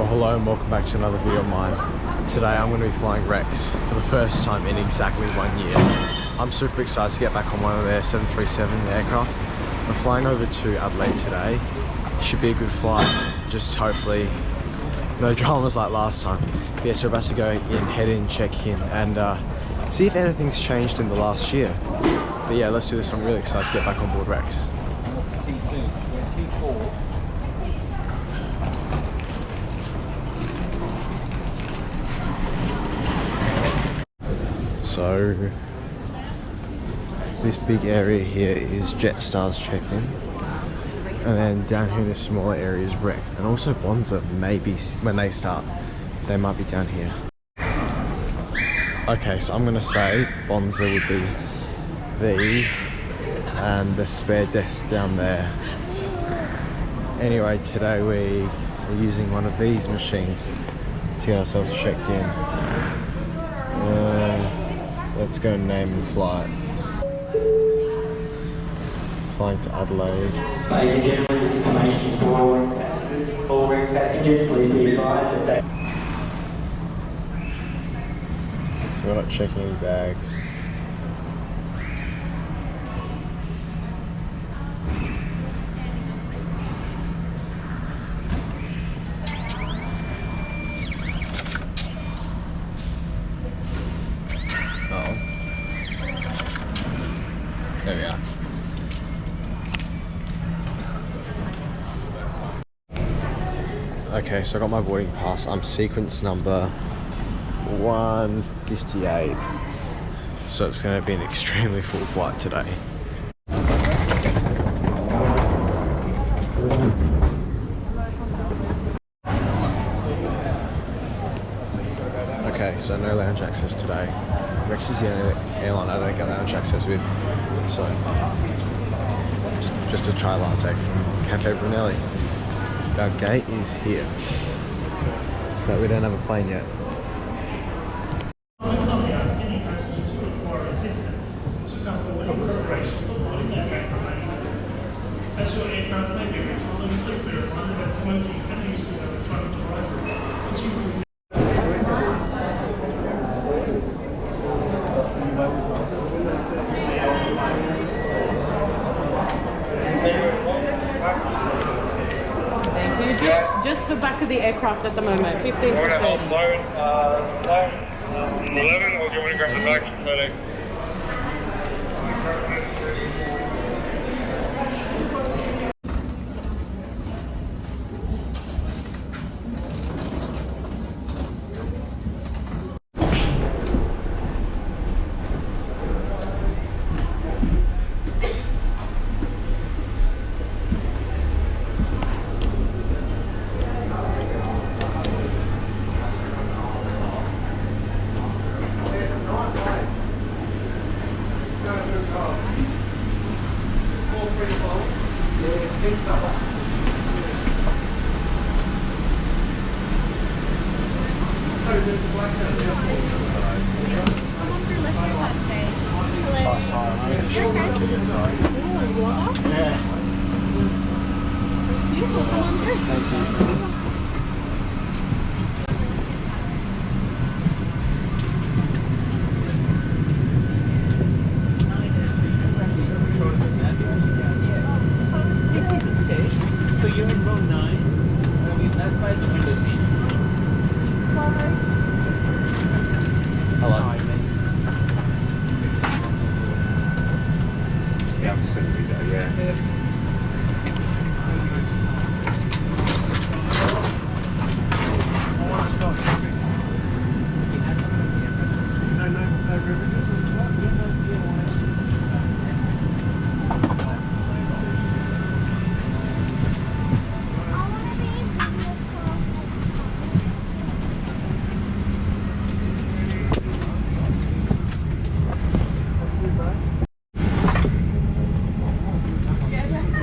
Well, hello and welcome back to another video of mine. Today I'm going to be flying Rex for the first time in exactly 1 year. I'm super excited to get back on one of their 737 aircraft. I'm flying over to Adelaide today. Should be a good flight, just hopefully no dramas like last time. But yeah, so we're about to go in, head in, check in and see if anything's changed in the last year. But yeah, let's do this. I'm really excited to get back on board Rex. T2, T4. So this big area here is Jetstar's check-in, and then down here in this smaller area is Rex, and also Bonza. Maybe when they start, they might be down here. Okay, so I'm gonna say Bonza would be these, and the spare desk down there. Anyway, today we're using one of these machines to get ourselves checked in. Let's go name the flight. Flying to Adelaide. Ladies and gentlemen, this information is for all Rex passengers. All Rex passengers, please be advised that they... So we're not checking any bags. There we are. Okay, so I got my boarding pass. I'm sequence number 158. So it's going to be an extremely full flight today. Okay, so no lounge access today. Rex is the only airline I don't get lounge access with. So, just a chai latte from Cafe Brunelli. Our gate is here, but we don't have a plane yet. As your aircraft may be refueling, please be reminded that smoking and use of electronic devices, which includes Thank you. Just the back of the aircraft at the moment. 15 to 20. 11, or do you want to grab the back photo? Oh, sorry, I'm going to shoot the ticket, sorry. Yeah. Thank you. So you're in row 9. I mean, that's why the window seat. Hello. Yeah, I'm just sending you that, yeah.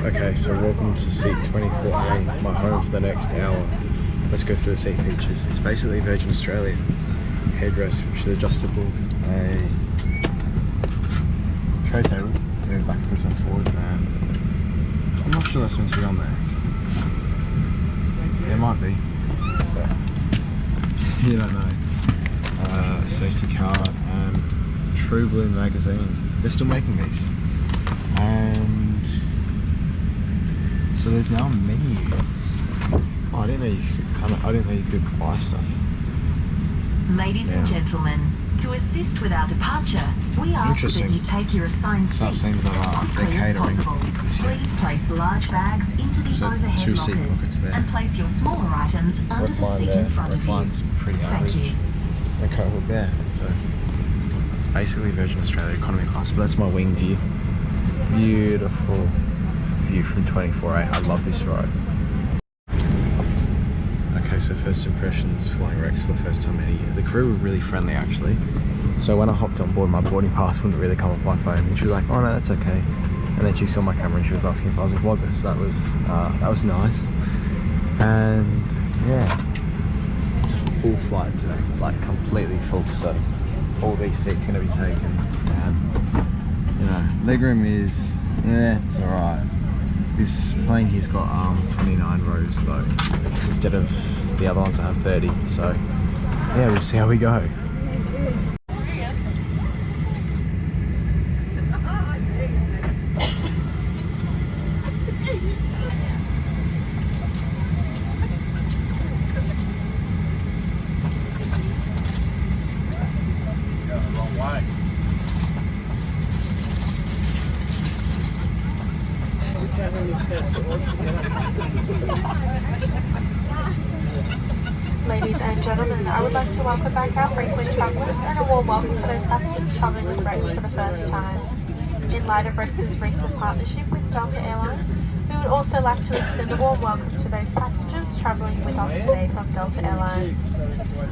Okay, so welcome to seat 24A, my home for the next hour. Let's go through the seat features. It's basically Virgin Australia. Headrest, which is adjustable, a tray table, going backwards and forwards, and I'm not sure that's meant to be on there. There might be. But you don't know. Safety card and True Blue magazine. They're still making these. And so there's now a menu. Oh, I didn't know you could. I didn't know you could buy stuff. Ladies and gentlemen, to assist with our departure, we ask that you take your assigned So it seats seems that as they're quickly as catering possible. this year. Please place large bags into the So overhead 2 seat lockers pockets there. and place your smaller items under the Recline seat there. in front of you. Recline's pretty Thank average. you. And a coat hook there. So it's basically Virgin Australia economy class. But that's my wing view. Beautiful view from 24A. I love this ride. Okay, so first impressions flying Rex for the first time in a year. The crew were really friendly actually. So when I hopped on board, my boarding pass wouldn't really come up my phone, and she was like, "Oh no, that's okay." And then she saw my camera and she was asking if I was a vlogger. So that was nice. And yeah, it's a full flight today, like completely full. So all these seats gonna be taken, and you know, legroom is it's alright. This plane here's got 29 rows though, instead of the other ones that have 30. So yeah, we'll see how we go. Ladies and gentlemen, I would like to welcome back our frequent travellers and a warm welcome to those passengers travelling with Rex for the first time. In light of Rex's recent partnership with Delta Airlines, we would also like to extend a warm welcome to those passengers travelling with us today from Delta Airlines.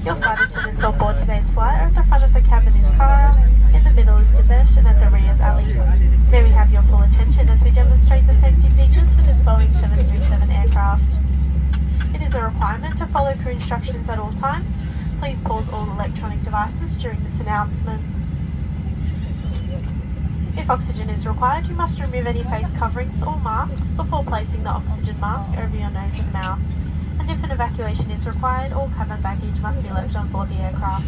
Your flight attendants on board today's flight are at the front of the cabin is Cara, in the middle is Dinesh, and at the rear is Ali. May we have your full attention as we demonstrate the safety features for this Boeing 737 aircraft. It is a requirement to follow crew instructions at all times. Please pause all electronic devices during this announcement. If oxygen is required, you must remove any face coverings or masks before placing the oxygen mask over your nose and mouth. And if an evacuation is required, all cabin baggage must be left on board the aircraft.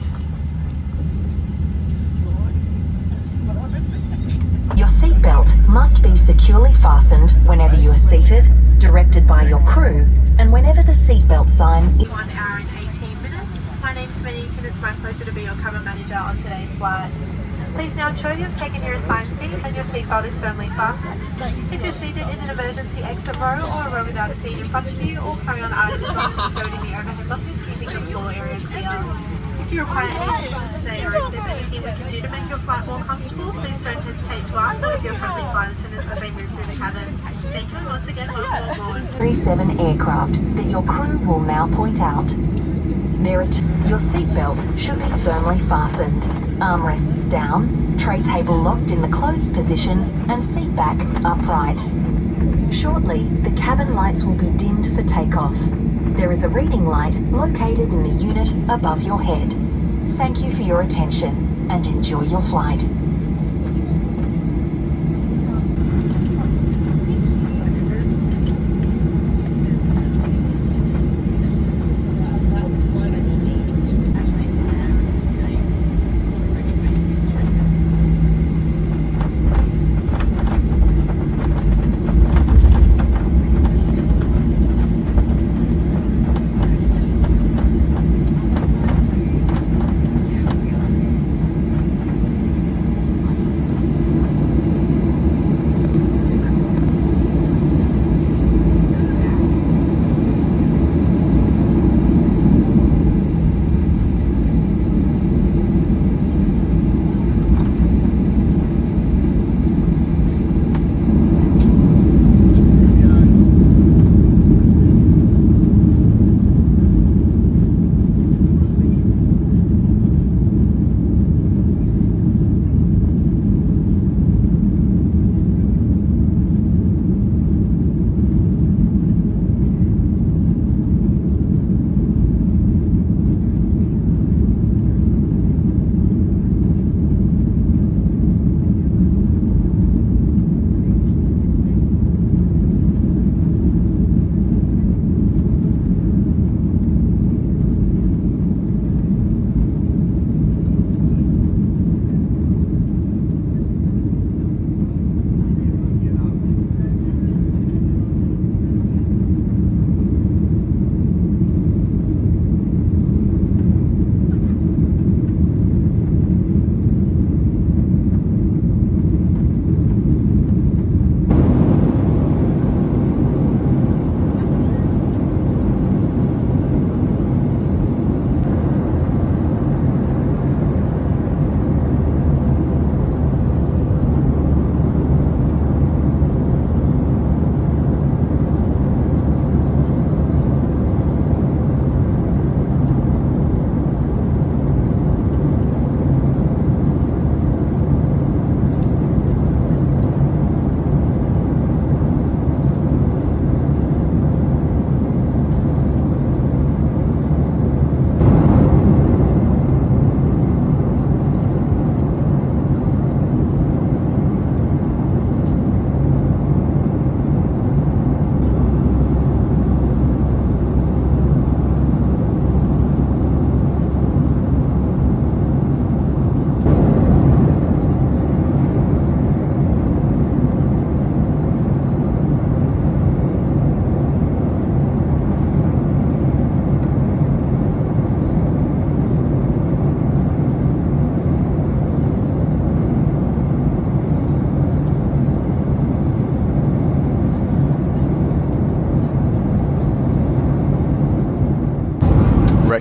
Your seatbelt must be securely fastened whenever you are seated, directed by your crew, and whenever the seatbelt sign is 1 hour and 18 minutes. My name's Monique and it's my pleasure to be your cabin manager on today's flight. Please now ensure you've taken your assigned seat and your seatbelt is firmly fastened. If you're seated in an emergency exit row or a row without a seat in front of you, all carry-on items must be stowed in the overhead lockers, keeping the floor area clear. If you require any assistance today or if there's anything we can do to make your flight more comfortable, please don't hesitate to ask one of your friendly flight attendants as they move through the cabin. Thank you and once again, welcome on board. 37 aircraft that your crew will now point out. Your seatbelt should be firmly fastened, armrests down, tray table locked in the closed position, and seat back upright. Shortly, the cabin lights will be dimmed for takeoff. There is a reading light located in the unit above your head. Thank you for your attention and enjoy your flight.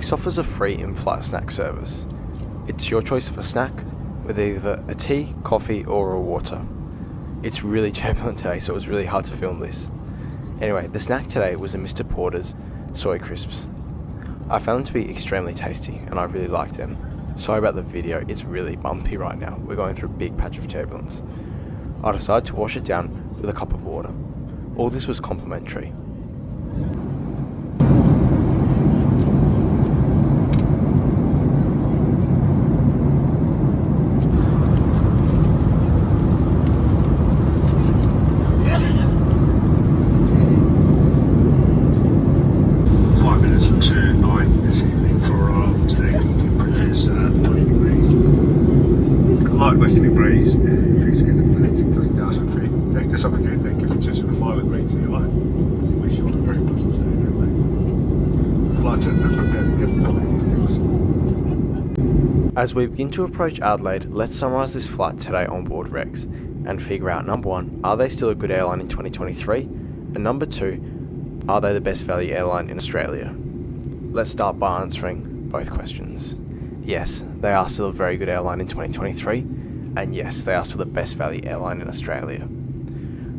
Rex offers a free in-flight snack service. It's your choice of a snack, with either a tea, coffee or a water. It's really turbulent today, so it was really hard to film this. Anyway, the snack today was a Mr. Porter's soy crisps. I found them to be extremely tasty and I really liked them. Sorry about the video, it's really bumpy right now. We're going through a big patch of turbulence. I decided to wash it down with a cup of water. All this was complimentary. As we begin to approach Adelaide, let's summarise this flight today on board Rex and figure out, number one, are they still a good airline in 2023? And number two, are they the best value airline in Australia? Let's start by answering both questions. Yes, they are still a very good airline in 2023, and yes, they are still the best value airline in Australia.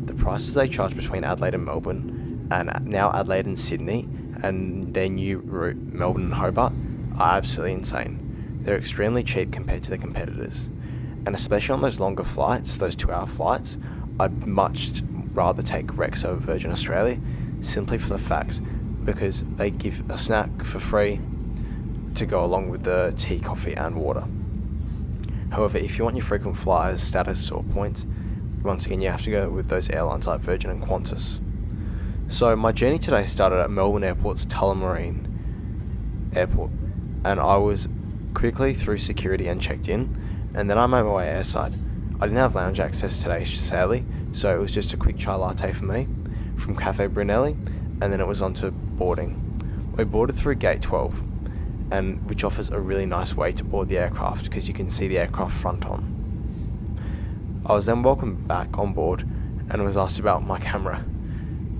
The prices they charge between Adelaide and Melbourne, and now Adelaide and Sydney, and their new route Melbourne and Hobart, are absolutely insane. They're extremely cheap compared to their competitors, and especially on those longer flights, those 2-hour flights, I'd much rather take Rex over Virgin Australia, simply for the fact because they give a snack for free to go along with the tea, coffee and water. However, if you want your frequent flyers status or points, once again you have to go with those airlines like Virgin and Qantas. So my journey today started at Melbourne Airport's Tullamarine Airport, and I was quickly through security and checked in, and then I made my way airside. I didn't have lounge access today, sadly, so it was just a quick chai latte for me from Cafe Brunelli, and then it was on to boarding. We boarded through gate 12, and which offers a really nice way to board the aircraft because you can see the aircraft front on. I was then welcomed back on board and was asked about my camera.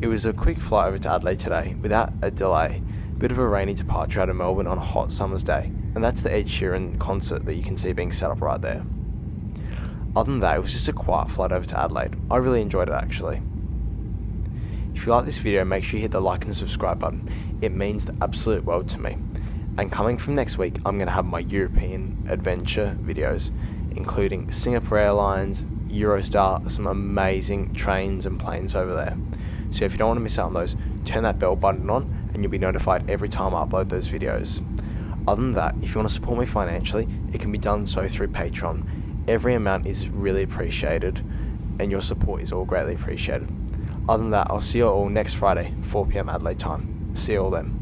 It was a quick flight over to Adelaide today without a delay. Bit of a rainy departure out of Melbourne on a hot summer's day, and that's the Ed Sheeran concert that you can see being set up right there. Other than that, it was just a quiet flight over to Adelaide. I really enjoyed it actually. If you like this video, make sure you hit the like and subscribe button. It means the absolute world to me. And coming from next week, I'm going to have my European adventure videos, including Singapore Airlines, Eurostar, some amazing trains and planes over there. So if you don't want to miss out on those, turn that bell button on and you'll be notified every time I upload those videos. Other than that, if you want to support me financially, it can be done so through Patreon. Every amount is really appreciated and your support is all greatly appreciated. Other than that, I'll see you all next Friday, 4 PM Adelaide time. See you all then.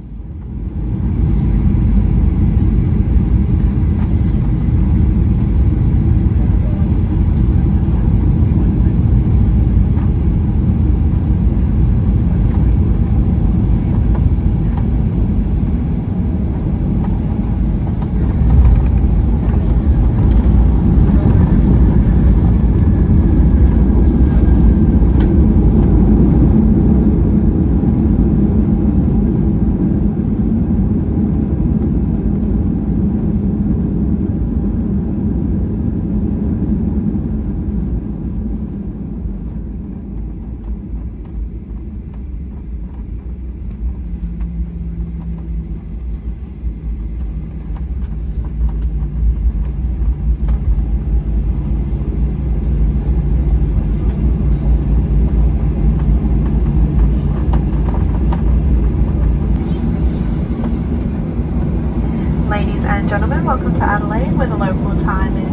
Ladies and gentlemen, welcome to Adelaide, where the local time is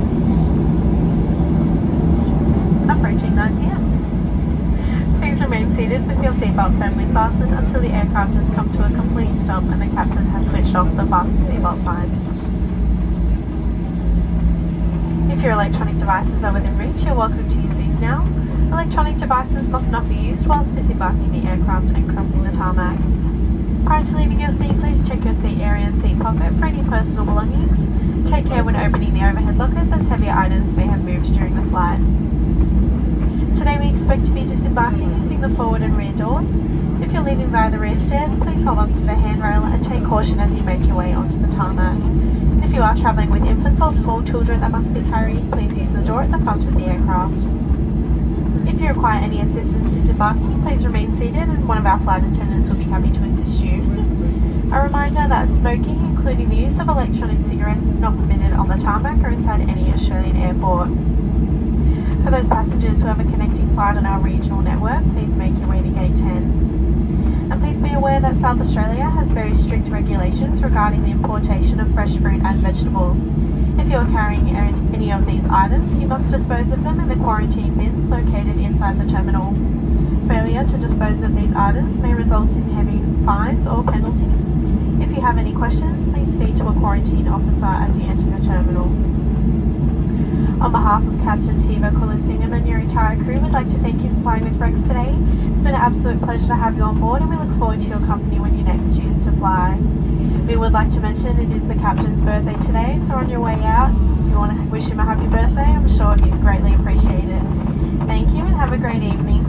approaching 9 PM. Please remain seated with your seatbelt firmly fastened until the aircraft has come to a complete stop and the captain has switched off the fasten seatbelt sign. If your electronic devices are within reach, you're welcome to use these now. Electronic devices must not be used whilst disembarking the aircraft and crossing the tarmac. Prior to leaving your seat, please check your seat area and seat pocket for any personal belongings. Take care when opening the overhead lockers, as heavier items may have moved during the flight. Today we expect to be disembarking using the forward and rear doors. If you're leaving leaving via the rear stairs, please hold on to the handrail and take caution as you make your way onto the tarmac. If you are travelling with infants or small children that must be carried, please use the door at the front of the aircraft. If you require any assistance disembarking, please remain seated and one of our flight attendants will be happy to assist you. A reminder that smoking, including the use of electronic cigarettes, is not permitted on the tarmac or inside any Australian airport. For those passengers who have a connecting flight on our regional network, please make your way to Gate 10. And please be aware that South Australia has very strict regulations regarding the importation of fresh fruit and vegetables. If you are carrying any of these items, you must dispose of them in the quarantine bins located inside the terminal. Failure to dispose of these items may result in heavy fines or penalties. If you have any questions, please speak to a quarantine officer as you enter the terminal. On behalf of Captain Tiva Kulasingham and your entire crew, we'd like to thank you for flying with Rex today. It's been an absolute pleasure to have you on board and we look forward to your company when you next choose to fly. We would like to mention it is the captain's birthday today, so on your way out, if you want to wish him a happy birthday, I'm sure he'd greatly appreciate it. Thank you and have a great evening.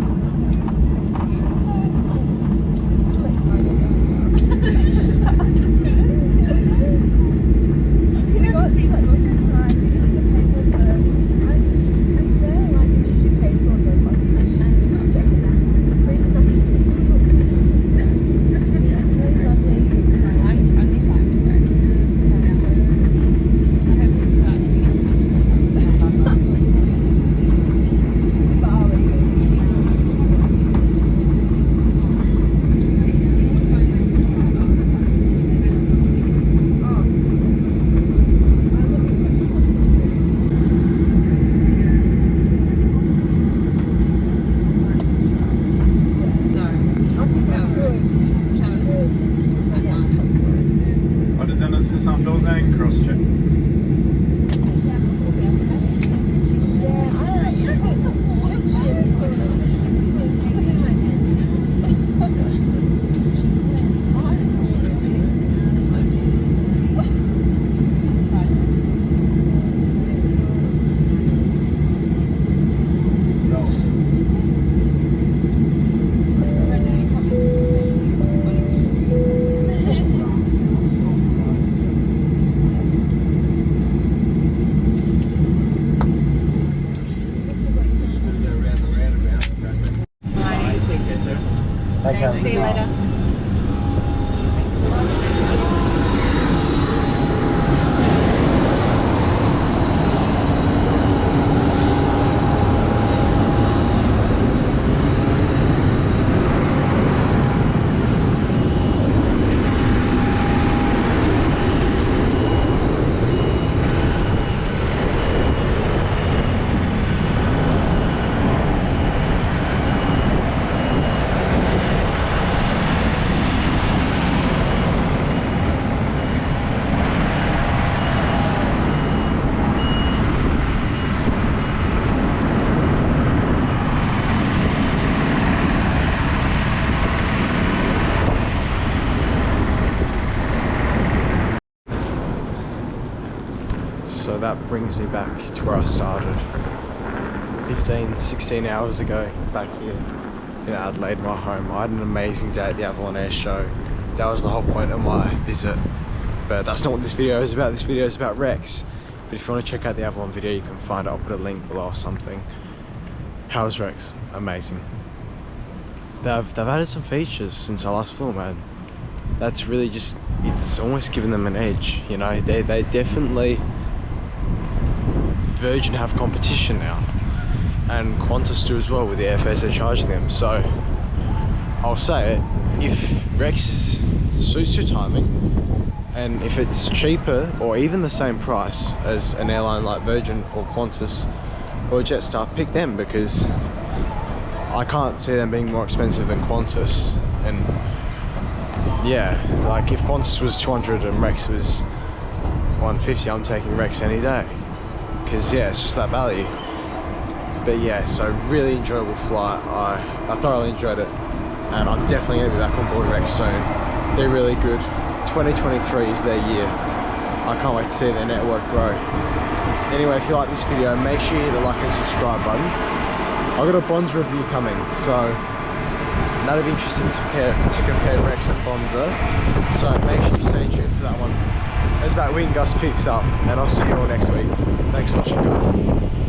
See you later. So that brings me back to where I started 16 hours ago, back here in Adelaide, my home. I had an amazing day at the Avalon Airshow. That was the whole point of my visit, but that's not what this video is about. This video is about Rex. But if you want to check out the Avalon video, you can find it. I'll put a link below or something. How was Rex? Amazing. They've added some features since I last filmed, man. That's really just, it's almost given them an edge, you know. They definitely, Virgin have competition now, and Qantas do as well with the airfares they're charging them. So I'll say it, if Rex suits your timing and if it's cheaper or even the same price as an airline like Virgin or Qantas or Jetstar, pick them, because I can't see them being more expensive than Qantas. And yeah, like if Qantas was 200 and Rex was 150, I'm taking Rex any day, because yeah, it's just that value. But yeah, so really enjoyable flight. I thoroughly enjoyed it, and I'm definitely going to be back on board Rex soon. They're really good. 2023 is their year. I can't wait to see their network grow. Anyway, if you like this video, make sure you hit the like and subscribe button. I've got a Bonds review coming, so And that'll be interesting to compare Rex and Bonza. So make sure you stay tuned for that one as that wind gust picks up, and I'll see you all next week. Thanks for watching, guys.